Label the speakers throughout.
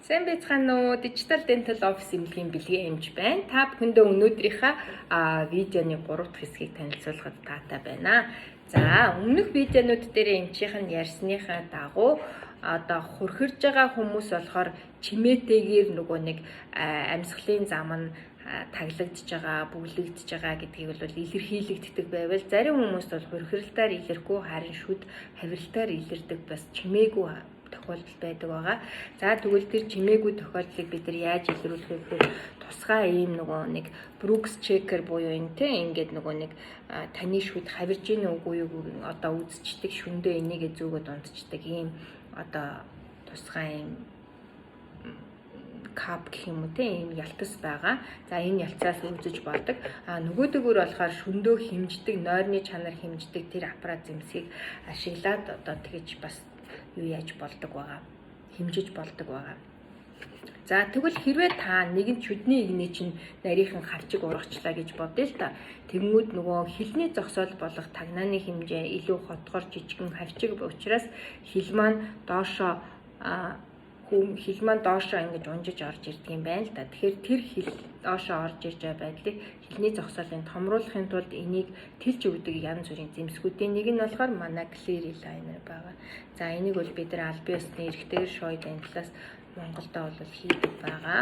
Speaker 1: Сайн байцгаана уу? Digital Dental Office эмнэлгийн бэлгийн эмч байна. Та бүхэндээ өнөөдрийнхээ видеоны 3 дахь хэсгийг танилцуулахад таатай байна. За, өмнөх видеонууд дээр эмчийнх нь ярьсныхаа дагуу одоо хурхирж байгаа хүмүүс болохоор чимээтэйгээр нөгөө нэг амьсгалын зам нь таглагдж байгаа, бүглэгдэж байгаа гэдгийг бол илэрхийлэгддэг байвал зарим хүмүүс бол хурхиралтаар илэрхгүй харин шүд хавиралтаар илэрдэг бас чимээгүй тохиолдол байдаг байгаа. За тэгвэл тэр чимээгүй тохиолдлыг бид нар яаж илрүүлэх вэ гэхээр тусгай ийм нөгөө нэг Brooks checker буюу энэ тэ ингээд нөгөө нэг таны шүд хавирж ийн үгүй юу одоо үзчихдэг шүндээ энийгээ зүгөө дундчдаг ийм одоо тусгай ийм кап гэх юм уу те ийм ялтас байгаа. За энэ ялцаас үзэж болдог. Нөгөөдөөр болохоор шөндөө хэмждэг, нойрны чанар хэмждэг тэр аппарат зэмсгийг ашиглаад одоо тэгэж бас юу яаж болдог байгаа. Хэмжиж болдог байгаа. За тэгвэл хэрвээ та нэгэн шүдний игний чинь нарийнхан харчиг ургачлаа гэж бодъё л та. Тэнгүүд нөгөө хилний зогсоол болох тагнааны хэмжээ илүү хотгор жижигэн хавчиг учраас хил маань доошоо хил маань доошоо ингэж унжиж орж ирдэг юм байна л да. Тэгэхээр тэр хил доошоо орж ирж байгаа байдлыг хилний зогсоолыг томруулахын тулд энийг тэлж өгдөг янз бүрийн зэмсгүүдийн нэг нь болохоор манай Clear Aligner байгаа. За энийг бол бид нар албан ёсны эрхтэйгээр шоyd англиас Монголдо бол хийдэг байгаа.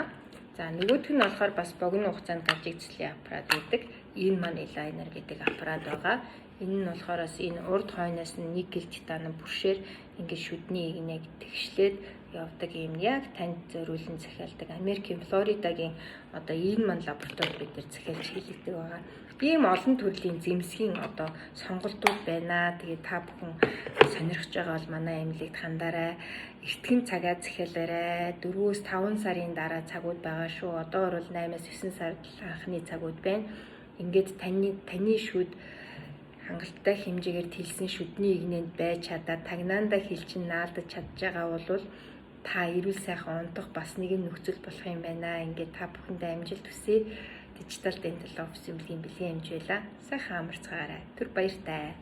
Speaker 1: За нөгөөх нь болохоор бас богино хугацаанд гажигдслийн аппарат гэдэг. Энэ маань Aligner гэдэг аппарат байгаа. Энэ нь болохоор бас энэ урд хойноос нь никель титан бүршээр ингээд шүдний игнийг тэгшлээд явдаг юм яг танд зориулан захиалдаг Америкийн Флоридагийн одоо энэ маань лаборатори бид нар захиалж хийлэгдэг байгаа. Ийм олон төрлийн зэмсгийн одоо сонголтууд байна. Тэгээд та бүхэн сонирхож байгаа бол манай эмнэлэгт хандаарай. Эртхэн цагаа захиалаарай. 4-5 сарын дараа цагууд байгаа шүү. Одоо бол 8-9 сард анхны цагууд байна. Ингээд таны шүд хангалттай хэмжээгээр тэлсэн шүдний игнэнд байж чадаад тагнаандаа хилчин наалдаж чадж байгаа бол та эрүүл сайхан унтах бас нэгэн нөхцөл болох юм байна. Ингээд та бүхэндээ амжилт хүсье. Digital Dental Office эмнэлгийн бэлгийн эмч байла. Сайхан амарцгаарай. Түр баяртай.